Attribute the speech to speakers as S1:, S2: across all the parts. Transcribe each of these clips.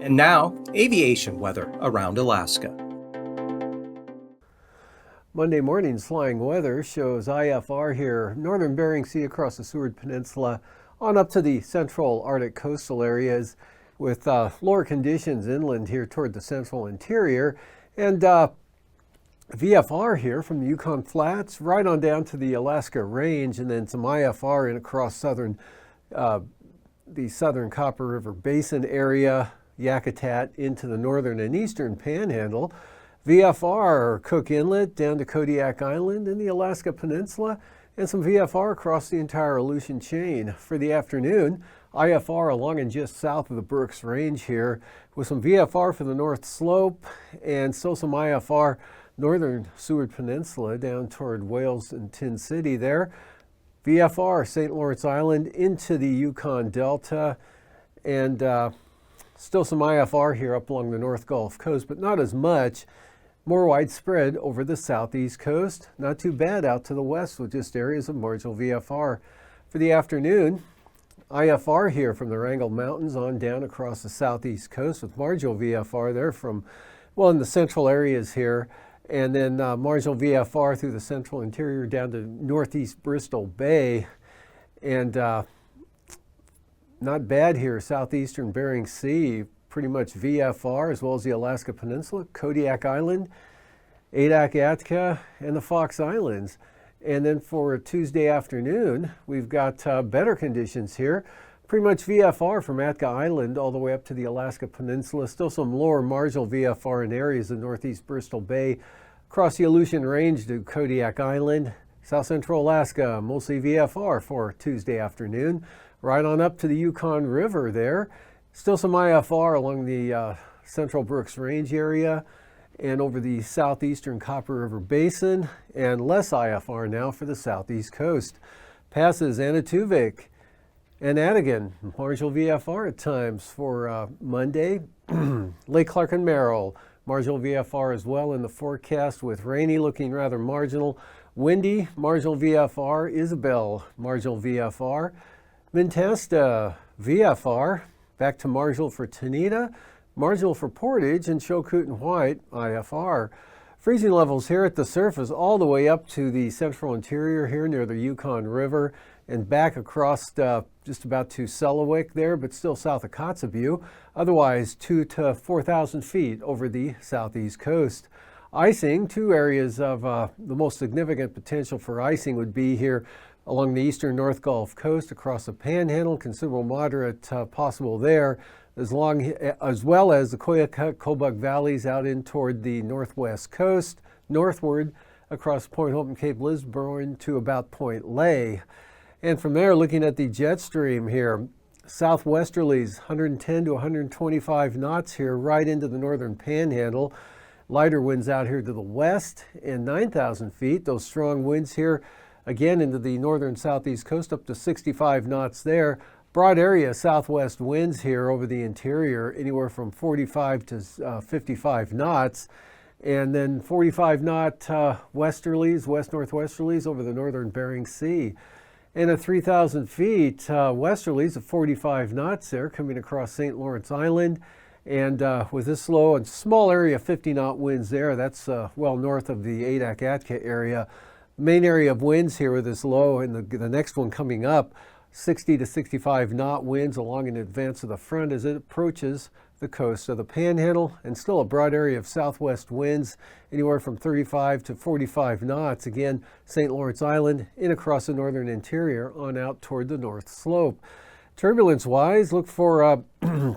S1: And now, aviation weather around Alaska.
S2: Monday morning's flying weather shows IFR here, northern Bering Sea across the Seward Peninsula, on up to the central Arctic coastal areas, with lower conditions inland here toward the central interior, and VFR here from the Yukon Flats right on down to the Alaska Range, and then some IFR in across the southern Copper River Basin area, Yakutat into the northern and eastern Panhandle. VFR Cook Inlet down to Kodiak Island in the Alaska Peninsula, and some VFR across the entire Aleutian chain. For the afternoon, IFR along and just south of the Brooks Range here, with some VFR for the North Slope, and still some IFR northern Seward Peninsula down toward Wales and Tin City there. VFR St. Lawrence Island into the Yukon Delta, and still some IFR here up along the North Gulf Coast, but not as much. More widespread over the southeast coast. Not too bad out to the west with just areas of marginal VFR. For the afternoon, IFR here from the Wrangell Mountains on down across the southeast coast with marginal VFR there from, well, in the central areas here. And then marginal VFR through the central interior down to northeast Bristol Bay. And not bad here, southeastern Bering Sea, pretty much VFR, as well as the Alaska Peninsula, Kodiak Island, Adak Atka, and the Fox Islands. And then for Tuesday afternoon, we've got better conditions here. Pretty much VFR from Atka Island all the way up to the Alaska Peninsula. Still some lower marginal VFR in areas of northeast Bristol Bay. Across the Aleutian Range to Kodiak Island. South Central Alaska, mostly VFR for Tuesday afternoon. Right on up to the Yukon River there. Still some IFR along the central Brooks Range area and over the southeastern Copper River Basin, and less IFR now for the southeast coast. Passes Anatuvik and Adigan, marginal VFR at times for Monday. Lake Clark and Merrill, marginal VFR as well in the forecast, with rainy looking rather marginal. Windy, marginal VFR. Isabel, marginal VFR. Mintesta, VFR. Back to marginal for Tanita, marginal for Portage, and Chilkoot and White, IFR. Freezing levels here at the surface all the way up to the central interior here near the Yukon River and back across just about to Selawik there, but still south of Kotzebue. Otherwise, 2,000 to 4,000 feet over the southeast coast. Icing, two areas of the most significant potential for icing would be here along the eastern North Gulf Coast across the Panhandle, considerable moderate possible there, as well as the Koyukuk-Kobuk valleys out in toward the northwest coast, northward across Point Hope and Cape Lisburne to about Point Lay. And from there, looking at the jet stream here, southwesterlies 110 to 125 knots here right into the northern Panhandle. Lighter winds out here to the west and 9,000 feet. Those strong winds here again into the northern southeast coast up to 65 knots there. Broad area southwest winds here over the interior anywhere from 45 to 55 knots. And then 45 knot westerlies, west northwesterlies over the northern Bering Sea. And at 3,000 feet westerlies of 45 knots there coming across St. Lawrence Island. And with this low and small area 50 knot winds there, that's well north of the Adak Atka area. Main area of winds here with this low, and the next one coming up, 60 to 65 knot winds along in advance of the front as it approaches the coast of the Panhandle, and still a broad area of southwest winds anywhere from 35 to 45 knots. Again, St. Lawrence Island in across the northern interior on out toward the North Slope. Turbulence-wise, look for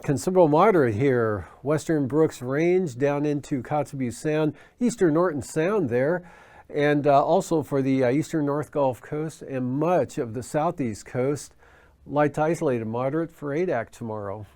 S2: considerable moderate here. Western Brooks Range down into Kotzebue Sound, eastern Norton Sound there. And also for the eastern North Gulf Coast and much of the southeast coast, light to isolated moderate for Adak tomorrow.